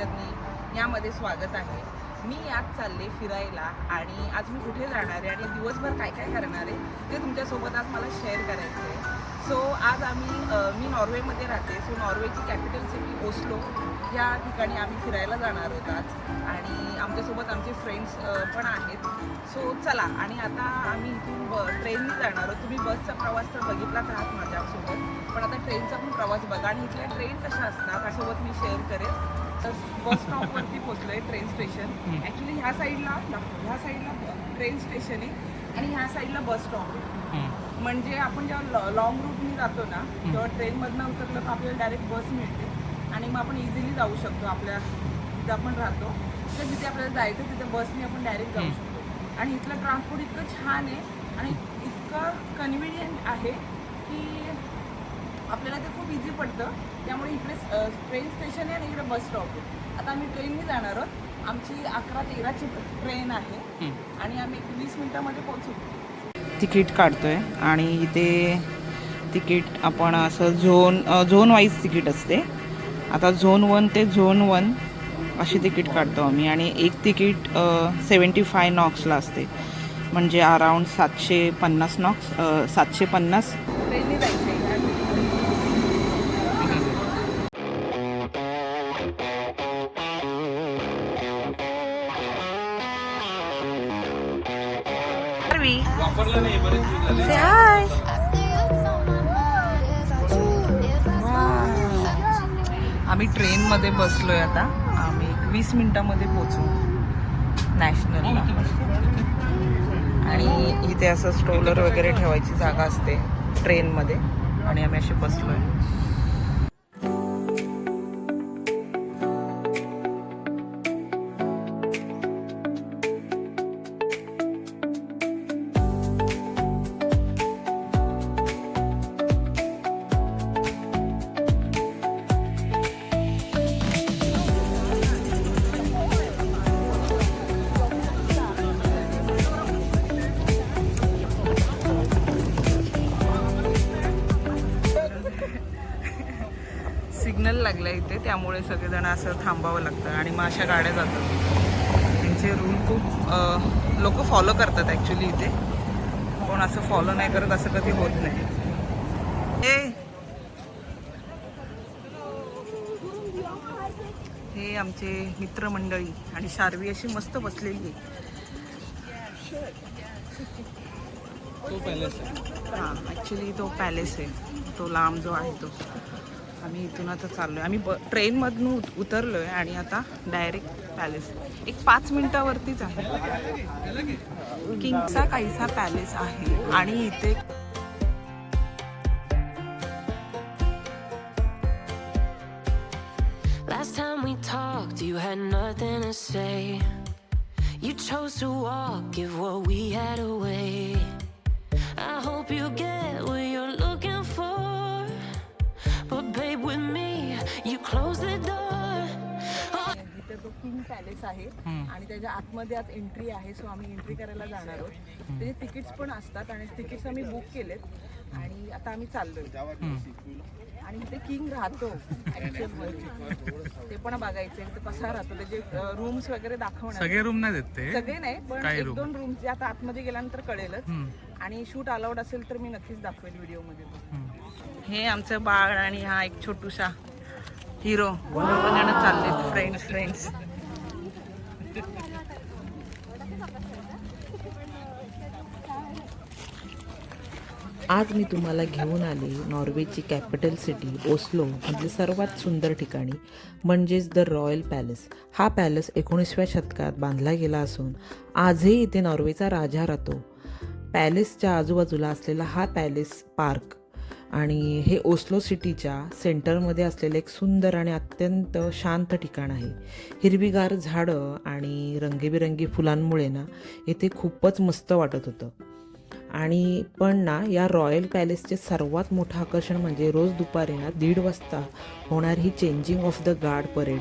Journey यामध्ये स्वागत आहे। मी आज चालले फिरायला आणि आज मी कुठे जाणार आहे आणि दिवसभर काय काय करणार आहे ते तुमच्यासोबत आज मला शेअर करायचं आहे। सो आज मी नॉर्वेमध्ये राहते। सो नॉर्वेची कॅपिटल सिटी ओस्लो या ठिकाणी आम्ही फिरायला जाणार आहोत आज आणि आमच्यासोबत आमचे फ्रेंड्स पण आहेत। सो चला, आणि आता आम्ही इथून ट्रेनने जाणार आहोत। तुम्ही बसचा प्रवास तर बघितलाच आहात माझ्यासोबत, पण आता ट्रेनचा पण प्रवास बघा आणि इथल्या ट्रेन कशा असतात त्यासोबत मी शेअर करेन। तर बस स्टॉपवरती पोहोचलो आहे, ट्रेन स्टेशन। ॲक्च्युली ह्या साईडला ट्रेन स्टेशन आहे आणि ह्या साईडला बस स्टॉप आहे। म्हणजे आपण जेव्हा लॉंग रूटने जातो ना तेव्हा ट्रेनमधनं उतरलं तर आपल्याला डायरेक्ट बस मिळते आणि मग आपण इझिली जाऊ शकतो आपल्या जिथे आपण राहतो तर जिथे आपल्याला जायचं तिथे बसने आपण डायरेक्ट जाऊ शकतो। आणि इथलं ट्रान्सपोर्ट इतकं छान आहे आणि इतकं कन्व्हिनियंट आहे की आपल्याला ते खूप इझी पडतं। त्यामुळे इकडे ट्रेन स्टेशन आहे आणि इकडे बस स्टॉप आहे। आता आम्ही ट्रेनने जाणार आहोत। आमची 11:13ची ट्रेन आहे आणि आम्ही 20 मिनिटामध्ये पोहोचू। तिकीट काढतोय आणि इथे तिकीट आपण असं झोन वाईज तिकीट असते। आता झोन 1 ते झोन 1 अशी तिकीट काढतो आम्ही आणि एक तिकीट 75 नॉक्सला असते, म्हणजे अराउंड 750 नॉक्स 750 ट्रेनने जायचं आहे। हाय, आम्ही ट्रेनमध्ये बसलोय। आता आम्ही 20 मिनिटामध्ये पोहोचू नॅशनलला आणि इथे असं स्ट्रोलर वगैरे ठेवायची जागा असते ट्रेनमध्ये आणि आम्ही असे बसलोय। सिग्नल लागला इथे, त्यामुळे सगळेजण असं थांबावं लागतं आणि मग अशा गाड्या जातात। त्यांचे रूल खूप लोक फॉलो करतात ॲक्च्युली इथे, पण असं फॉलो नाही करत असं कधी होत नाही। हे आमचे मित्रमंडळी आणि शार्वी अशी मस्त बसलेली आहे। हां, ॲक्च्युली तो पॅलेस आहे, तो लांब जो आहे तो। आम्ही इथून आता चाललो आहे, आम्ही ट्रेनमधून उतरलो आहे आणि आता डायरेक्ट पॅलेस एक 5 मिनिटावरतीच आहे। किंगचा काहीसा पॅलेस आहे आणि इथे Last time we talked, you had nothing to say. You chose to walk, give what we had away. I hope you get what you're looking for, but babe, with me, you close the door. इथे तो king palace आहे आणि त्याच्या आतमध्ये आज entry आहे। So आम्ही entry करायला जाणार आहोत। त्याचे तिकीट्स पण असतात आणि तिकीट्स आम्ही बुक केलेत आणि आता आम्ही चाललोय। आणि इथे किंग राहतो ते पण बघायचे कसा राहतो, त्याचे रूम्स वगैरे दाखवणार। सगळे रूम नाही देते, सगळे नाही, पण 1-2 रूम्स आता आतमध्ये गेल्यानंतर कळेलच आणि शूट अलाउड असेल तर मी नक्कीच दाखवेल व्हिडिओमध्ये। हे आमचं बाळ आणि हा एक छोटूसा हिरो जण चालले फ्रेंड्स। आज मी तुम्हाला घेऊन आले नॉर्वेची कॅपिटल सिटी ओस्लो मधले सर्वात सुंदर ठिकाणी, म्हणजेच द रॉयल पॅलेस। हा पॅलेस 19व्या शतकात बांधला गेला असून आजही इथे नॉर्वेचा राजा राहतो। पॅलेसच्या आजूबाजूला असलेला हा पॅलेस पार्क आणि हे ओस्लो सिटीच्या सेंटरमध्ये असलेलं एक सुंदर आणि अत्यंत शांत ठिकाण आहे। हिरवीगार झाडं आणि रंगीबिरंगी फुलांमुळे ना इथे खूपच मस्त वाटत होतं। आणि पण ना या रॉयल पॅलेसचे सर्वात मोठं आकर्षण म्हणजे रोज दुपारी ना 1:30 वाजता होणारी ही changing of the guard parade.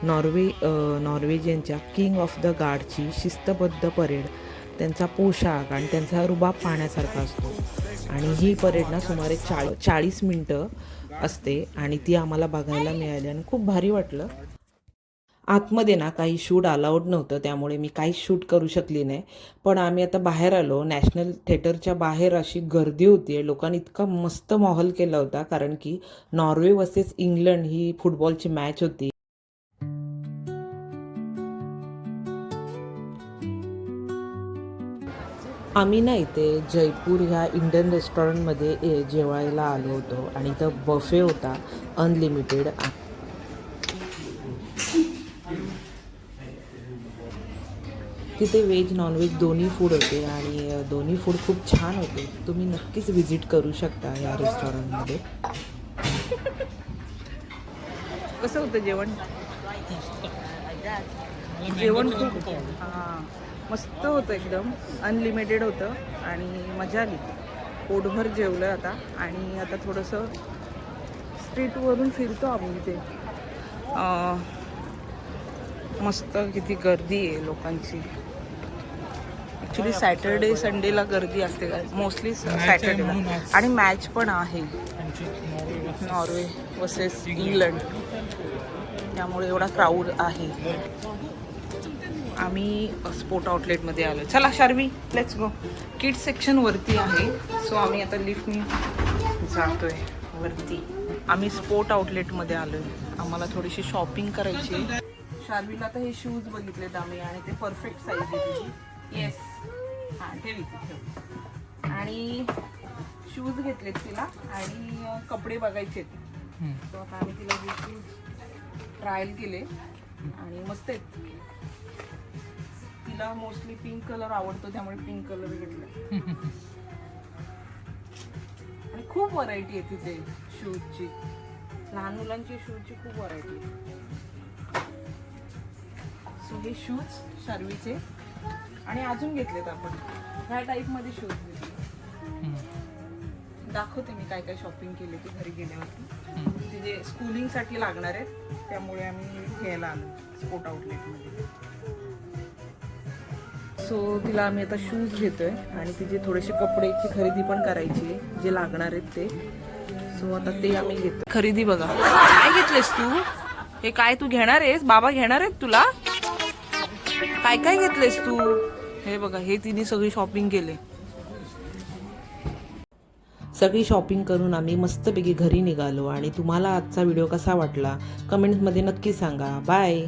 नॉर्वेजियनच्या किंग ऑफ द गार्डची शिस्तबद्ध परेड, त्यांचा पोशाख आणि त्यांचा रुबाब पाहण्यासारखा असतो। आणि ही परेड ना सुमारे 40 मिनटं असते आणि ती आम्हाला बघायला मिळाली आणि खूप भारी वाटलं। आतमध्ये ना काही शूट अलाउड नव्हतं, त्यामुळे मी काहीच शूट करू शकली नाही. पण आम्ही आता बाहेर आलो. नॅशनल थिएटरच्या बाहेर अशी गर्दी होती. लोकांनी इतका मस्त माहोल केला होता, कारण की नॉर्वे वर्सेस इंग्लंड ही फुटबॉलची मॅच होती. आम्ही ना इथे जयपूर ह्या इंडियन रेस्टॉरंटमध्ये जेवायला आलो होतो आणि इथं बफे होता अनलिमिटेड. तिथे व्हेज नॉनव्हेज दोन्ही फूड होते आणि दोन्ही फूड खूप छान होते. तुम्ही नक्कीच व्हिजिट करू शकता या रेस्टॉरंटमध्ये. कसं होतं जेवण? जेवण खूप हां मस्त होतं, एकदम अनलिमिटेड होतं आणि मजा आली. पोटभर जेवलं आता आणि आता थोडंसं स्ट्रीटवरून फिरतो आम्ही इथे. मस्त किती गर्दी आहे लोकांची. ॲक्च्युली सॅटर्डे संडेला गर्दी असते का मोस्टली सॅटर्डेला, आणि मॅच पण आहे नॉर्वे वर्सेस इंग्लंड, त्यामुळे एवढा क्राऊड आहे. आम्ही स्पोर्ट आउटलेटमध्ये आलो. चला Sharvi, let's go. Kids section वरती आहे, सो आम्ही आता लिफ्टनी जातोय वरती. आम्ही स्पोर्ट आउटलेटमध्ये आलो आहे. आम्हाला थोडीशी शॉपिंग करायची. शार्वीला तर हे शूज बघितलेत आम्ही आणि ते परफेक्ट साईज आहे. येस, हां ठेव इथे ठेव. आणि शूज घेतलेत तिला आणि कपडे बघायचे आहेत. तर आता आम्ही तिला हे शूज ट्रायल केले आणि मस्त आहेत. तिला मोस्टली पिंक कलर आवडतो, त्यामुळे पिंक कलर घेतला. आणि खूप व्हरायटी आहे तिथे शूजची, लहान मुलांची शूजची खूप व्हरायटी आहे. सो हे शूज शार्वीचे आणि अजून घेतलेत आपण ह्या टाईपमध्ये शूज घेतले. दाखवते मी काय काय शॉपिंग केली ती घरी गेल्यावरती. तिथे स्कूलिंगसाठी लागणार आहेत, त्यामुळे आम्ही घ्यायला आलो स्पोर्ट आउटलेटमध्ये. सो तिला आम्ही आता शूज घेतोय आणि तिचे थोडेसे कपड्याची खरेदी पण करायची जे लागणार आहेत ते. सो आता ते आम्ही घेतो. खरेदी बघा, काय घेतलेस तू? हे काय तू घेणार आहेस? बाबा घेणार आहेत तुला? काय काय घेतलेस तू? हे बघा, हे तिने सगळी शॉपिंग केले. सगळी शॉपिंग करून आम्ही मस्तपैकी घरी निघालो. आणि तुम्हाला आजचा व्हिडिओ कसा वाटला कमेंट्समध्ये नक्की सांगा. बाय.